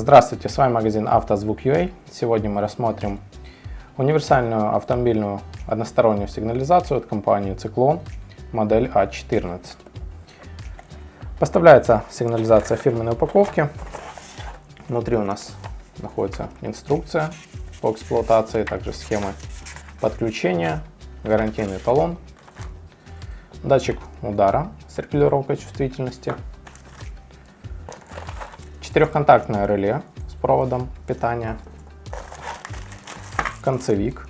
Здравствуйте, с вами магазин «Автозвук.UA». Сегодня мы рассмотрим универсальную автомобильную одностороннюю сигнализацию от компании Циклон, модель А14. Поставляется сигнализация в фирменной упаковке. Внутри у нас находится инструкция по эксплуатации, также схемы подключения, гарантийный талон, датчик удара с регулировкой чувствительности, четырехконтактное реле с проводом питания, концевик,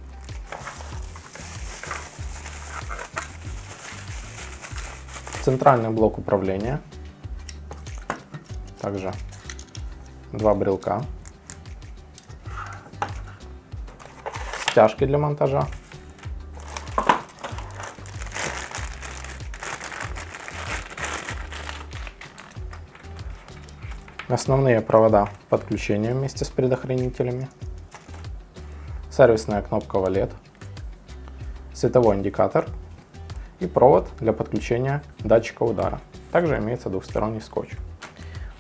центральный блок управления, также два брелка, стяжки для монтажа, основные провода подключения вместе с предохранителями, сервисная кнопка LED, световой индикатор и провод для подключения датчика удара. Также имеется двухсторонний скотч.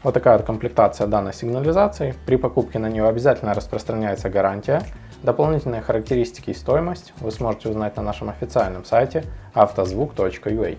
Вот такая вот комплектация данной сигнализации. При покупке на нее обязательно распространяется гарантия. Дополнительные характеристики и стоимость вы сможете узнать на нашем официальном сайте автозвук.ua.